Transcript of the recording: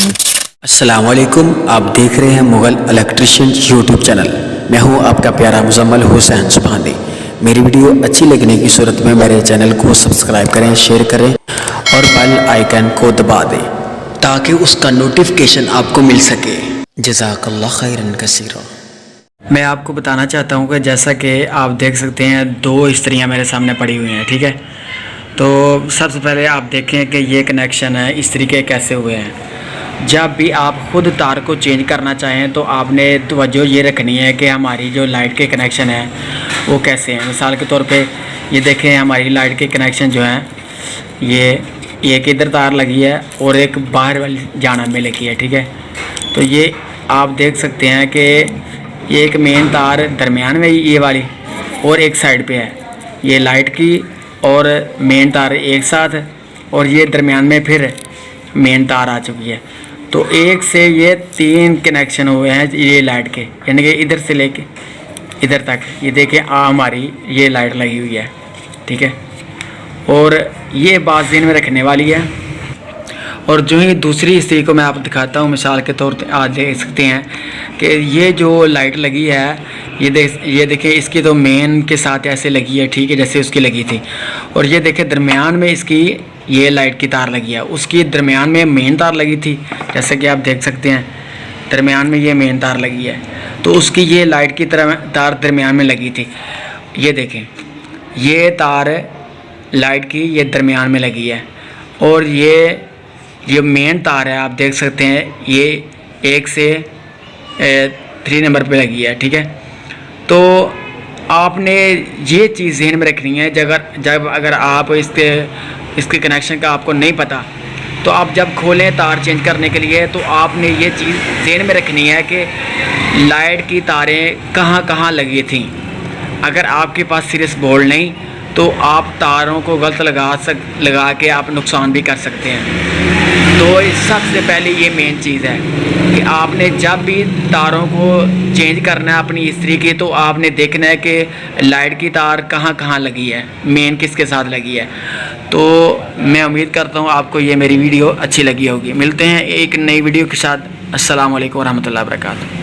السلام علیکم، آپ دیکھ رہے ہیں مغل الیکٹریشین یوٹیوب چینل۔ میں ہوں آپ کا پیارا مزمل حسین سبحانی۔ میری ویڈیو اچھی لگنے کی صورت میں میرے چینل کو سبسکرائب کریں، شیئر کریں اور بیل آئیکن کو دبا دیں تاکہ اس کا نوٹیفیکیشن آپ کو مل سکے۔ جزاک اللہ خیرن کثیرا۔ میں آپ کو بتانا چاہتا ہوں کہ جیسا کہ آپ دیکھ سکتے ہیں 2 استریاں میرے سامنے پڑی ہوئی ہیں، ٹھیک ہے؟ تو سب سے پہلے آپ دیکھیں کہ یہ کنیکشن ہے اس طریقے کیسے ہوئے ہیں۔ جب بھی آپ خود تار کو چینج کرنا چاہیں تو آپ نے توجہ یہ رکھنی ہے کہ ہماری جو لائٹ کے کنیکشن ہیں وہ کیسے ہیں۔ مثال کے طور پہ یہ دیکھیں ہماری لائٹ کے کنیکشن جو ہیں، یہ ایک ادھر تار لگی ہے اور ایک باہر والی جانب میں لگی ہے، ٹھیک ہے؟ تو یہ آپ دیکھ سکتے ہیں کہ یہ ایک مین تار درمیان میں یہ والی اور ایک سائڈ پہ ہے، یہ لائٹ کی اور مین تار ایک ساتھ، اور یہ درمیان میں پھر مین تار آ چکی ہے۔ تو ایک سے یہ 3 کنیکشن ہوئے ہیں یہ لائٹ کے، یعنی کہ ادھر سے لے کے ادھر تک یہ دیکھیں ہماری یہ لائٹ لگی ہوئی ہے، ٹھیک ہے؟ اور یہ بات ذہن میں رکھنے والی ہے۔ اور جو ہی دوسری استری کو میں آپ دکھاتا ہوں، مثال کے طور پہ آپ دیکھ سکتے ہیں کہ یہ جو لائٹ لگی ہے یہ دیکھیں اس کی تو مین کے ساتھ ایسے لگی ہے، ٹھیک ہے، جیسے اس کی لگی تھی۔ اور یہ دیکھیں درمیان میں اس کی یہ لائٹ کی تار لگی ہے، اس کی درمیان میں مین تار لگی تھی، جیسے کہ آپ دیکھ سکتے ہیں درمیان میں یہ مین تار لگی ہے، تو اس کی یہ لائٹ کی تار درمیان میں لگی تھی۔ یہ دیکھیں یہ تار لائٹ کی یہ درمیان میں لگی ہے، اور یہ مین تار ہے آپ دیکھ سکتے ہیں یہ 1 سے 3 نمبر پہ لگی ہے، ٹھیک ہے؟ تو آپ نے یہ چیز ذہن میں رکھنی ہے، جب اگر آپ اس کے کنیکشن کا آپ کو نہیں پتہ تو آپ جب کھولیں تار چینج کرنے کے لیے تو آپ نے یہ چیز ذہن میں رکھنی ہے کہ لائٹ کی تاریں کہاں کہاں لگی تھیں۔ اگر آپ کے پاس سیریس بورڈ نہیں تو آپ تاروں کو غلط لگا کے آپ نقصان بھی کر سکتے ہیں۔ تو سب سے پہلے یہ مین چیز ہے کہ آپ نے جب بھی تاروں کو چینج کرنا ہے اپنی استری کی تو آپ نے دیکھنا ہے کہ لائٹ کی تار کہاں کہاں لگی ہے، مین کس کے ساتھ لگی ہے۔ تو میں امید کرتا ہوں آپ کو یہ میری ویڈیو اچھی لگی ہوگی۔ ملتے ہیں ایک نئی ویڈیو کے ساتھ۔ السلام علیکم ورحمۃ اللہ وبرکاتہ۔